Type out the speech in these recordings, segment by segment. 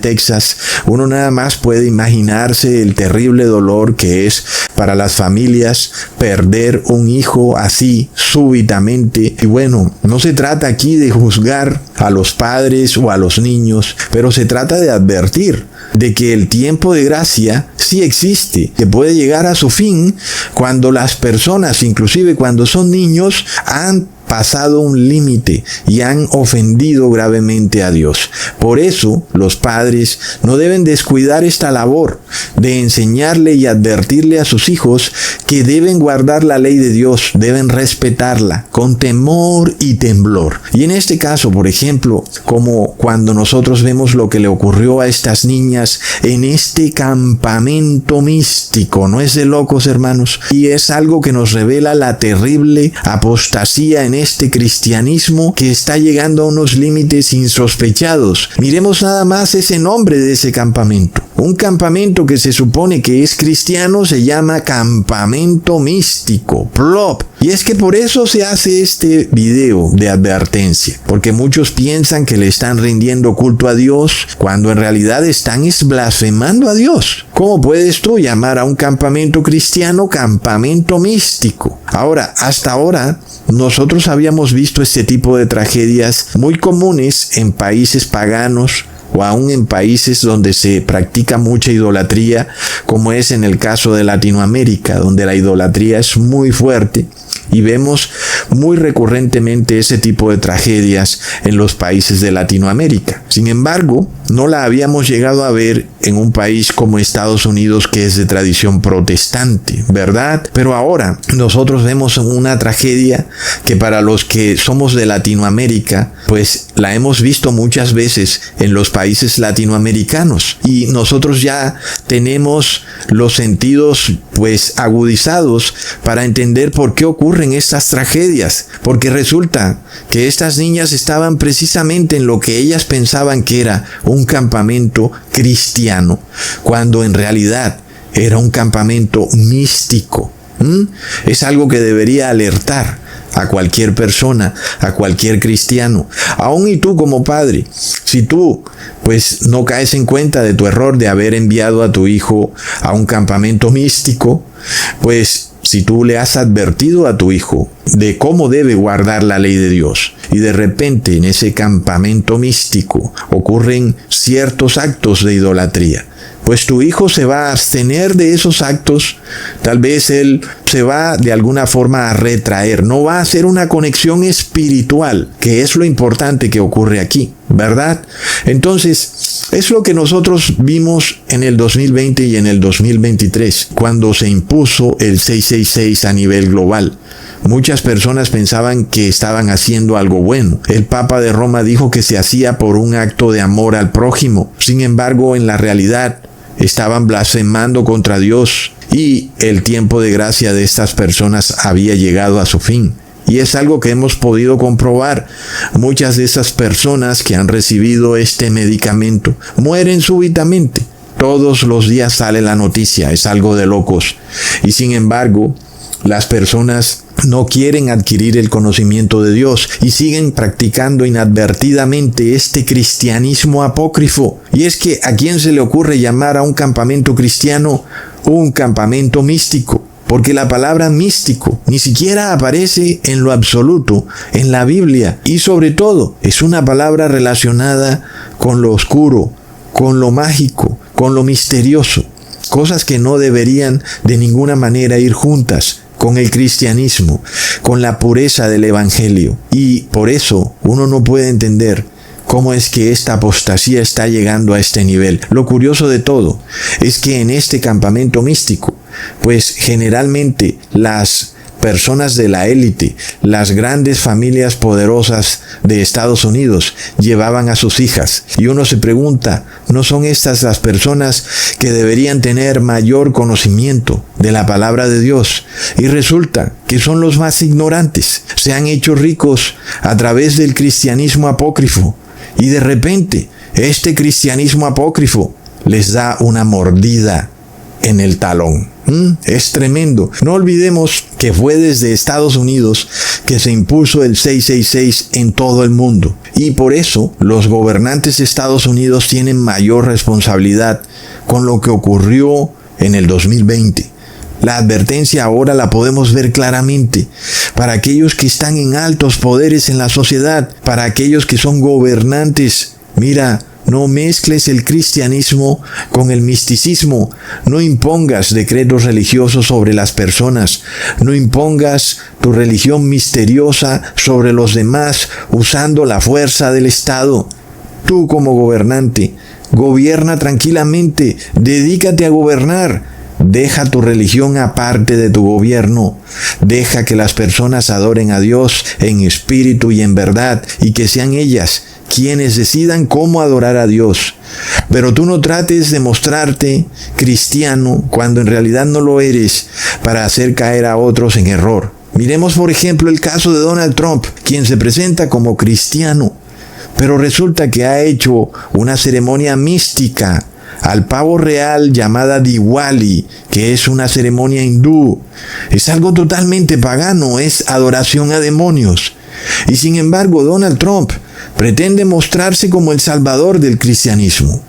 Texas, uno nada más puede imaginarse el terrible dolor que es para las familias perder un hijo así súbitamente. Y bueno, no se trata aquí de juzgar a los padres o a los niños, pero se trata de advertir de que el tiempo de gracia sí existe, que puede llegar a su fin cuando las personas, inclusive cuando son niños, han pasado un límite y han ofendido gravemente a Dios. Por eso, los padres no deben descuidar esta labor de enseñarle y advertirle a sus hijos que deben guardar la ley de Dios, deben respetarla con temor y temblor. Y en este caso, por ejemplo, como cuando nosotros vemos lo que le ocurrió a estas niñas en este campamento místico, no es de locos, hermanos, y es algo que nos revela la terrible apostasía en este cristianismo que está llegando a unos límites insospechados. Miremos nada más ese nombre de ese campamento. Un campamento que se supone que es cristiano se llama campamento místico, plop. Y es que por eso se hace este video de advertencia, porque muchos piensan que le están rindiendo culto a Dios, cuando en realidad están blasfemando a Dios. ¿Cómo puedes tú llamar a un campamento cristiano campamento místico? Ahora, hasta ahora, nosotros habíamos visto este tipo de tragedias muy comunes en países paganos, o aún en países donde se practica mucha idolatría, como es en el caso de Latinoamérica, donde la idolatría es muy fuerte. Y vemos muy recurrentemente ese tipo de tragedias en los países de Latinoamérica. Sin embargo, no la habíamos llegado a ver en un país como Estados Unidos, que es de tradición protestante, ¿verdad? Pero ahora nosotros vemos una tragedia que para los que somos de Latinoamérica, pues la hemos visto muchas veces en los países latinoamericanos. Y nosotros ya tenemos los sentidos pues agudizados para entender por qué ocurren estas tragedias, porque resulta que estas niñas estaban precisamente en lo que ellas pensaban que era un campamento cristiano, cuando en realidad era un campamento místico. Es algo que debería alertar a cualquier persona, a cualquier cristiano. Aún y tú como padre, si tú pues no caes en cuenta de tu error de haber enviado a tu hijo a un campamento místico, pues si tú le has advertido a tu hijo de cómo debe guardar la ley de Dios y de repente en ese campamento místico ocurren ciertos actos de idolatría, pues tu hijo se va a abstener de esos actos. Tal vez él se va de alguna forma a retraer, no va a hacer una conexión espiritual, que es lo importante que ocurre aquí, ¿verdad? Entonces, es lo que nosotros vimos en el 2020 y en el 2023, cuando se impuso el 666 a nivel global. Muchas personas pensaban que estaban haciendo algo bueno. El Papa de Roma dijo que se hacía por un acto de amor al prójimo. Sin embargo, en la realidad, estaban blasfemando contra Dios y el tiempo de gracia de estas personas había llegado a su fin. Y es algo que hemos podido comprobar. Muchas de esas personas que han recibido este medicamento mueren súbitamente. Todos los días sale la noticia, es algo de locos. Y sin embargo, las personas no quieren adquirir el conocimiento de Dios y siguen practicando inadvertidamente este cristianismo apócrifo. Y es que ¿a quién se le ocurre llamar a un campamento cristiano un campamento místico? Porque la palabra místico ni siquiera aparece en lo absoluto en la Biblia, y sobre todo es una palabra relacionada con lo oscuro, con lo mágico, con lo misterioso, cosas que no deberían de ninguna manera ir juntas con el cristianismo, con la pureza del evangelio. Y por eso uno no puede entender cómo es que esta apostasía está llegando a este nivel. Lo curioso de todo es que en este campamento místico, pues generalmente las personas de la élite, las grandes familias poderosas de Estados Unidos llevaban a sus hijas. Y uno se pregunta, ¿no son estas las personas que deberían tener mayor conocimiento de la palabra de Dios? Y resulta que son los más ignorantes. Se han hecho ricos a través del cristianismo apócrifo. Y de repente, este cristianismo apócrifo les da una mordida en el talón. Es tremendo. No olvidemos que fue desde Estados Unidos que se impuso el 666 en todo el mundo. Y por eso los gobernantes de Estados Unidos tienen mayor responsabilidad con lo que ocurrió en el 2020. La advertencia ahora la podemos ver claramente para aquellos que están en altos poderes en la sociedad, para aquellos que son gobernantes. Mira, no mezcles el cristianismo con el misticismo. No impongas decretos religiosos sobre las personas. No impongas tu religión misteriosa sobre los demás usando la fuerza del Estado. Tú como gobernante, gobierna tranquilamente. Dedícate a gobernar. Deja tu religión aparte de tu gobierno. Deja que las personas adoren a Dios en espíritu y en verdad, y que sean ellas quienes decidan cómo adorar a Dios. Pero tú no trates de mostrarte cristiano cuando en realidad no lo eres, para hacer caer a otros en error. Miremos por ejemplo el caso de Donald Trump, quien se presenta como cristiano, pero resulta que ha hecho una ceremonia mística al pavo real llamada Diwali, que es una ceremonia hindú. Es algo totalmente pagano, es adoración a demonios. Y sin embargo, Donald Trump pretende mostrarse como el salvador del cristianismo.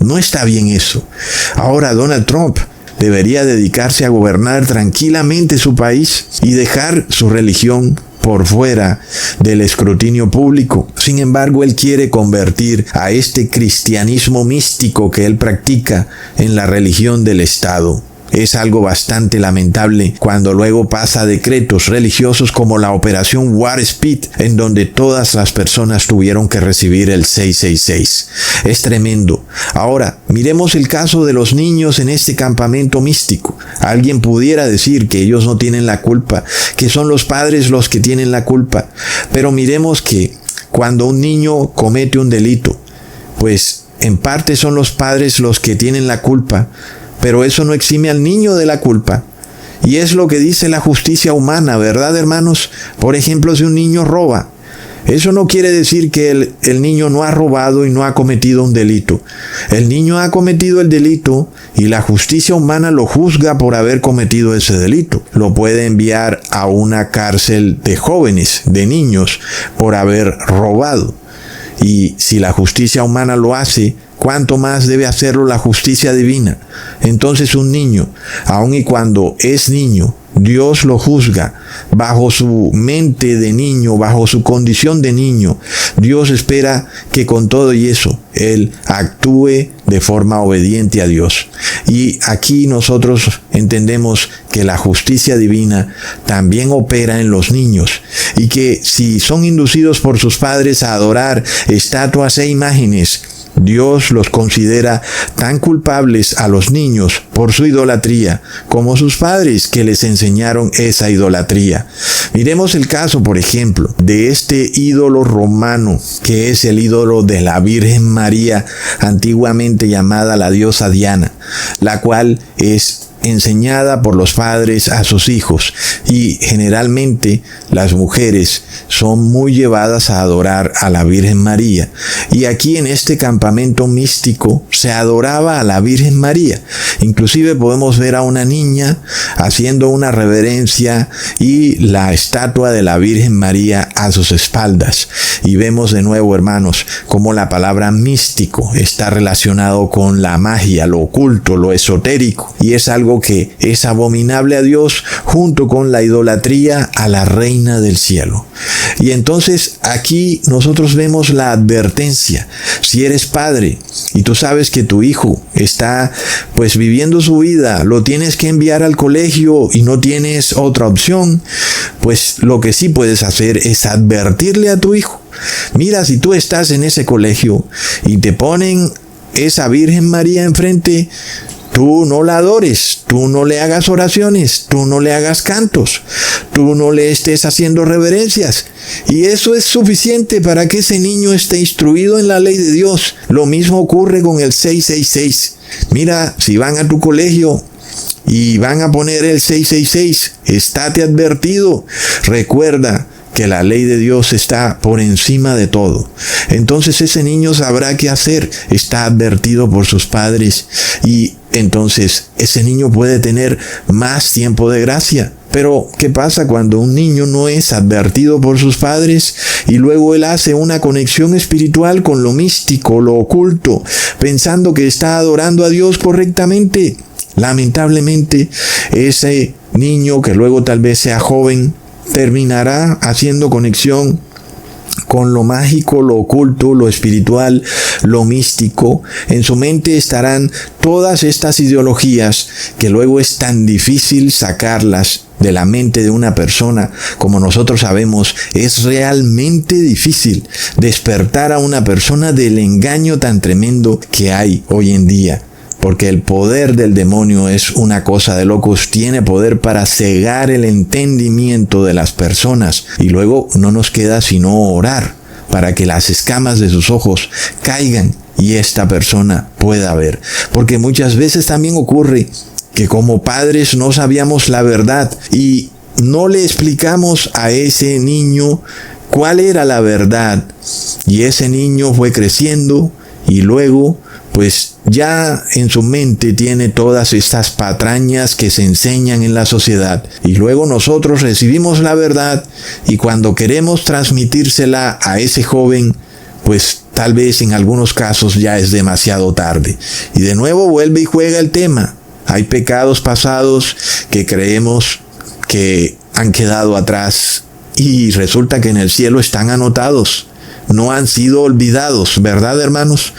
No está bien eso. Ahora Donald Trump debería dedicarse a gobernar tranquilamente su país y dejar su religión por fuera del escrutinio público. Sin embargo, él quiere convertir a este cristianismo místico que él practica en la religión del Estado. Es algo bastante lamentable cuando luego pasa decretos religiosos como la Operación Warp Speed, en donde todas las personas tuvieron que recibir el 666. Es tremendo. Ahora, miremos el caso de los niños en este campamento místico. Alguien pudiera decir que ellos no tienen la culpa, que son los padres los que tienen la culpa. Pero miremos que cuando un niño comete un delito, pues en parte son los padres los que tienen la culpa, pero eso no exime al niño de la culpa. Y es lo que dice la justicia humana, ¿verdad, hermanos? Por ejemplo, si un niño roba, eso no quiere decir que el niño no ha robado y no ha cometido un delito. El niño ha cometido el delito y la justicia humana lo juzga por haber cometido ese delito. Lo puede enviar a una cárcel de jóvenes, de niños, por haber robado. Y si la justicia humana lo hace, ¿cuánto más debe hacerlo la justicia divina? Entonces un niño, aun y cuando es niño, Dios lo juzga bajo su mente de niño, bajo su condición de niño. Dios espera que con todo y eso, él actúe de forma obediente a Dios. Y aquí nosotros entendemos que la justicia divina también opera en los niños, y que si son inducidos por sus padres a adorar estatuas e imágenes, Dios los considera tan culpables a los niños por su idolatría como sus padres que les enseñaron esa idolatría. Miremos el caso, por ejemplo, de este ídolo romano, que es el ídolo de la Virgen María, antiguamente llamada la diosa Diana, la cual es enseñada por los padres a sus hijos, y generalmente las mujeres son muy llevadas a adorar a la Virgen María. Y aquí en este campamento místico se adoraba a la Virgen María. Inclusive podemos ver a una niña haciendo una reverencia y la estatua de la Virgen María a sus espaldas. Y vemos de nuevo, hermanos, cómo la palabra místico está relacionado con la magia, lo oculto, lo esotérico, y es algo que es abominable a Dios, junto con la idolatría a la reina del cielo. Y entonces aquí nosotros vemos la advertencia. Si eres padre y tú sabes que tu hijo está pues viviendo su vida, lo tienes que enviar al colegio y no tienes otra opción, pues lo que sí puedes hacer es advertirle a tu hijo. Mira, si tú estás en ese colegio y te ponen esa Virgen María enfrente, tú no la adores, tú no le hagas oraciones, tú no le hagas cantos, tú no le estés haciendo reverencias. Y eso es suficiente para que ese niño esté instruido en la ley de Dios. Lo mismo ocurre con el 666. Mira, si van a tu colegio y van a poner el 666, estate advertido. Recuerda que la ley de Dios está por encima de todo. Entonces ese niño sabrá qué hacer, está advertido por sus padres, y entonces ese niño puede tener más tiempo de gracia. Pero, ¿qué pasa cuando un niño no es advertido por sus padres y luego él hace una conexión espiritual con lo místico, lo oculto, pensando que está adorando a Dios correctamente? Lamentablemente, ese niño, que luego tal vez sea joven, terminará haciendo conexión con lo mágico, lo oculto, lo espiritual, lo místico. En su mente estarán todas estas ideologías que luego es tan difícil sacarlas de la mente de una persona. Como nosotros sabemos, es realmente difícil despertar a una persona del engaño tan tremendo que hay hoy en día. Porque el poder del demonio es una cosa de locos, tiene poder para cegar el entendimiento de las personas. Y luego no nos queda sino orar para que las escamas de sus ojos caigan y esta persona pueda ver. Porque muchas veces también ocurre que como padres no sabíamos la verdad y no le explicamos a ese niño cuál era la verdad. Y ese niño fue creciendo y luego pues ya en su mente tiene todas estas patrañas que se enseñan en la sociedad. Y luego nosotros recibimos la verdad y cuando queremos transmitírsela a ese joven, pues tal vez en algunos casos ya es demasiado tarde. Y de nuevo vuelve y juega el tema. Hay pecados pasados que creemos que han quedado atrás y resulta que en el cielo están anotados. No han sido olvidados, ¿verdad, hermanos?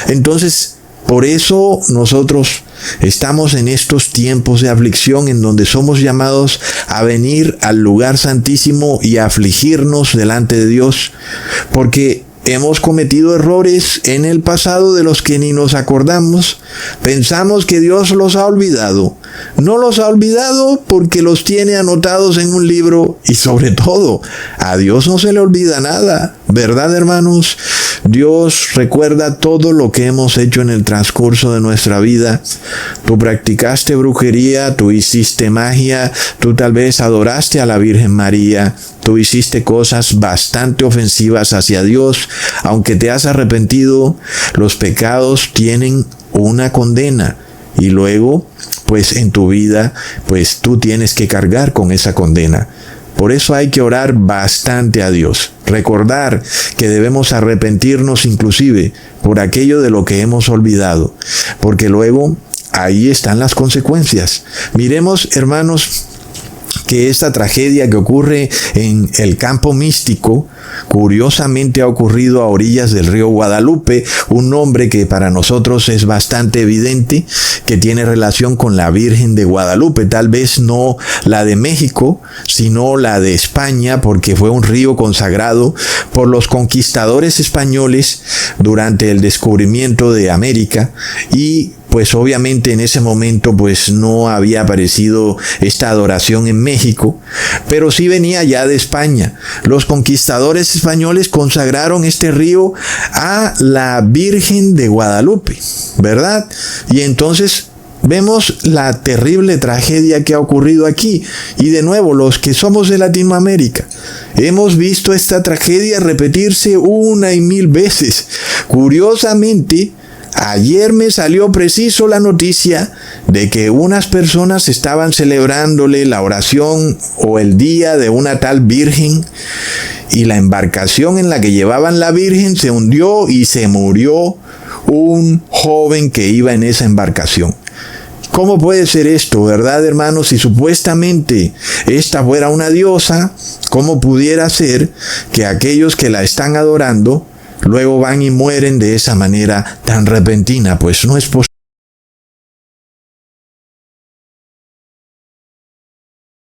Entonces, por eso nosotros estamos en estos tiempos de aflicción en donde somos llamados a venir al lugar santísimo y a afligirnos delante de Dios, porque hemos cometido errores en el pasado de los que ni nos acordamos. Pensamos que Dios los ha olvidado. No los ha olvidado porque los tiene anotados en un libro y sobre todo, a Dios no se le olvida nada. ¿Verdad, hermanos? Dios recuerda todo lo que hemos hecho en el transcurso de nuestra vida. Tú practicaste brujería, tú hiciste magia, tú tal vez adoraste a la Virgen María, tú hiciste cosas bastante ofensivas hacia Dios. Aunque te has arrepentido, los pecados tienen una condena. Y luego, pues en tu vida, pues tú tienes que cargar con esa condena. Por eso hay que orar bastante a Dios. Recordar que debemos arrepentirnos inclusive por aquello de lo que hemos olvidado. Porque luego ahí están las consecuencias. Miremos, hermanos, que esta tragedia que ocurre en el campo místico, curiosamente ha ocurrido a orillas del río Guadalupe, un nombre que para nosotros es bastante evidente, que tiene relación con la Virgen de Guadalupe, tal vez no la de México, sino la de España, porque fue un río consagrado por los conquistadores españoles durante el descubrimiento de América y pues obviamente en ese momento pues no había aparecido esta adoración en México, pero sí venía ya de España. Los conquistadores españoles consagraron este río a la Virgen de Guadalupe, ¿verdad? Y entonces vemos la terrible tragedia que ha ocurrido aquí. Y de nuevo, los que somos de Latinoamérica, hemos visto esta tragedia repetirse una y mil veces. Curiosamente, ayer me salió preciso la noticia de que unas personas estaban celebrándole la oración o el día de una tal Virgen y la embarcación en la que llevaban la Virgen se hundió y se murió un joven que iba en esa embarcación. ¿Cómo puede ser esto, verdad, hermanos? Si supuestamente esta fuera una diosa, ¿cómo pudiera ser que aquellos que la están adorando luego van y mueren de esa manera tan repentina? Pues no es posible.